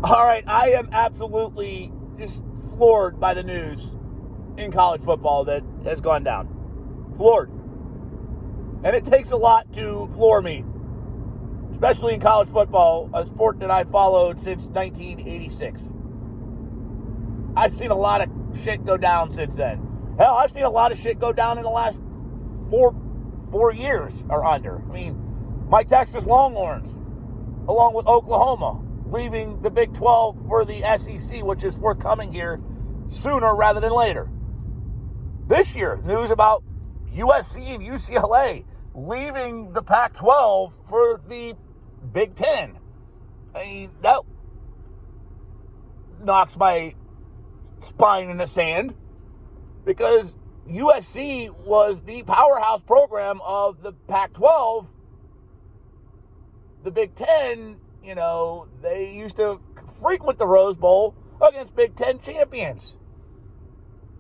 All right, I am absolutely just floored by the news in college football that has gone down. Floored. And it takes a lot to floor me, especially in college football, a sport that I've followed since 1986. I've seen a lot of shit go down since then. Hell, I've seen a lot of shit go down in the last four years or under. I mean, my Texas Longhorns, along with Oklahoma, leaving the Big 12 for the SEC, which is forthcoming here sooner rather than later. This year, news about USC and UCLA leaving the Pac-12 for the Big 10. I mean, that knocks my spine in the sand because USC was the powerhouse program of the Pac-12. The Big 10, you know, they used to frequent the Rose Bowl against Big 10 champions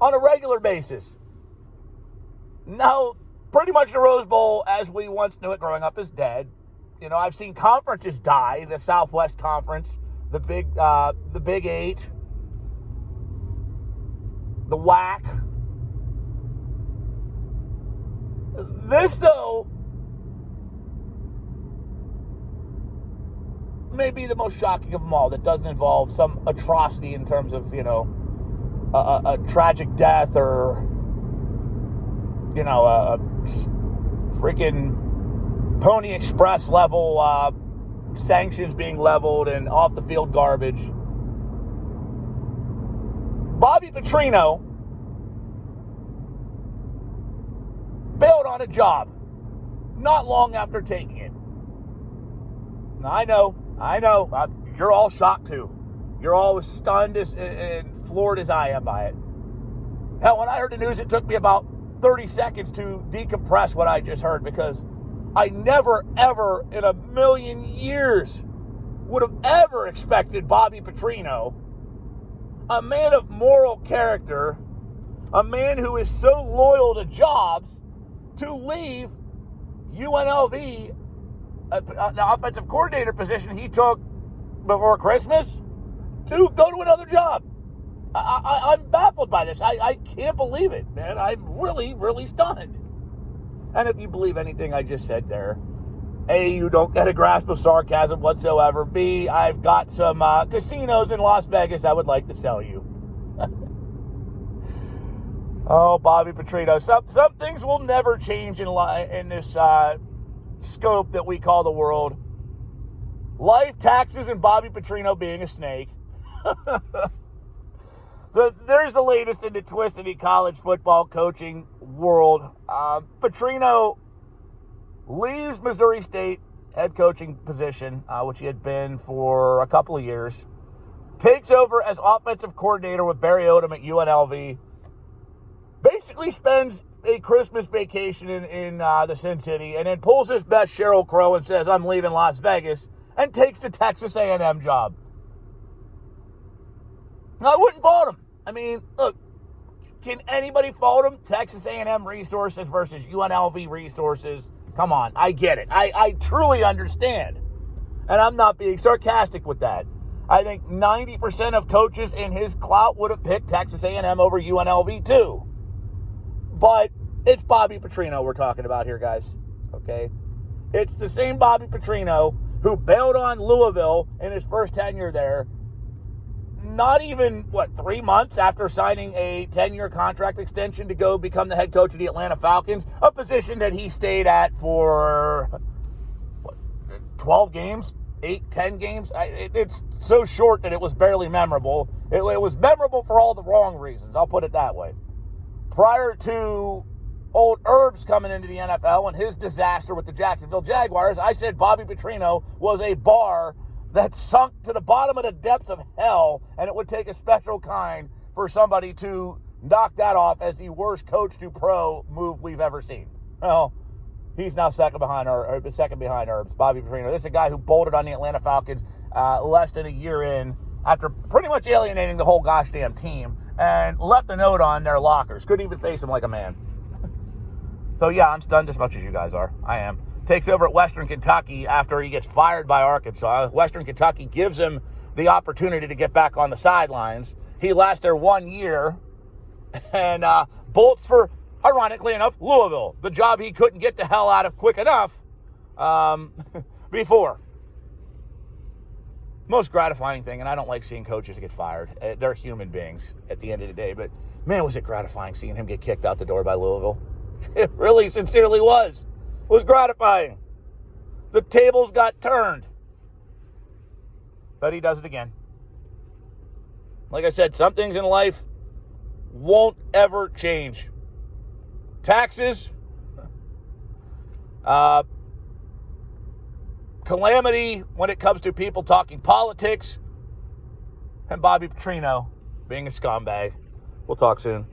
on a regular basis. Now, pretty much the Rose Bowl, as we once knew it growing up, is dead. You know, I've seen conferences die. The Southwest Conference, the Big Eight, the WAC. This, though, may be the most shocking of them all. That doesn't involve some atrocity in terms of, you know, a tragic death or, you know, a freaking Pony Express level sanctions being leveled and off the field garbage. Bobby Petrino bailed on a job not long after taking it. Now, I know, you're all shocked too. You're all as stunned and floored as I am by it. Hell, when I heard the news, it took me about 30 seconds to decompress what I just heard because I never, ever in a million years would have ever expected Bobby Petrino, a man of moral character, a man who is so loyal to jobs, to leave UNLV, the offensive coordinator position he took before Christmas, to go to another job. I'm baffled by this. I can't believe it, man. I'm really, really stunned. And if you believe anything I just said there, A, you don't get a grasp of sarcasm whatsoever. B, I've got some casinos in Las Vegas I would like to sell you. Oh, Bobby Petrino. Some things will never change in this scope that we call the world. Life, taxes, and Bobby Petrino being a snake. There's the latest in the twist in the college football coaching world. Petrino leaves Missouri State head coaching position, which he had been for a couple of years. Takes over as offensive coordinator with Barry Odom at UNLV. Basically spends a Christmas vacation in the Sin City and then pulls his best Sheryl Crow and says, I'm leaving Las Vegas, and takes the Texas A&M job. Now, I wouldn't fault him. I mean, look, can anybody fault him? Texas A&M resources versus UNLV resources. Come on, I get it. I truly understand. And I'm not being sarcastic with that. I think 90% of coaches in his clout would have picked Texas A&M over UNLV too. But it's Bobby Petrino we're talking about here, guys. Okay? It's the same Bobby Petrino who bailed on Louisville in his first tenure there. Not even, 3 months after signing a 10-year contract extension to go become the head coach of the Atlanta Falcons, a position that he stayed at for, 12 games? 8, 10 games? It's so short that it was barely memorable. It was memorable for all the wrong reasons, I'll put it that way. Prior to old Herbs coming into the NFL and his disaster with the Jacksonville Jaguars, I said Bobby Petrino was a bar that sunk to the bottom of the depths of hell, and it would take a special kind for somebody to knock that off as the worst coach to pro move we've ever seen. Well, he's now second behind Herbs, Bobby Petrino. This is a guy who bolted on the Atlanta Falcons less than a year in after pretty much alienating the whole gosh damn team and left a note on their lockers. Couldn't even face him like a man. So, yeah, I'm stunned as much as you guys are. I am. Takes over at Western Kentucky after he gets fired by Arkansas. Western Kentucky gives him the opportunity to get back on the sidelines. He lasts there 1 year and bolts for, ironically enough, Louisville, the job he couldn't get the hell out of quick enough before. Most gratifying thing, and I don't like seeing coaches get fired. They're human beings at the end of the day, but man, was it gratifying seeing him get kicked out the door by Louisville. It really sincerely was. It was gratifying. The tables got turned. But he does it again. Like I said, some things in life won't ever change. Taxes, calamity when it comes to people talking politics, and Bobby Petrino being a scumbag. We'll talk soon.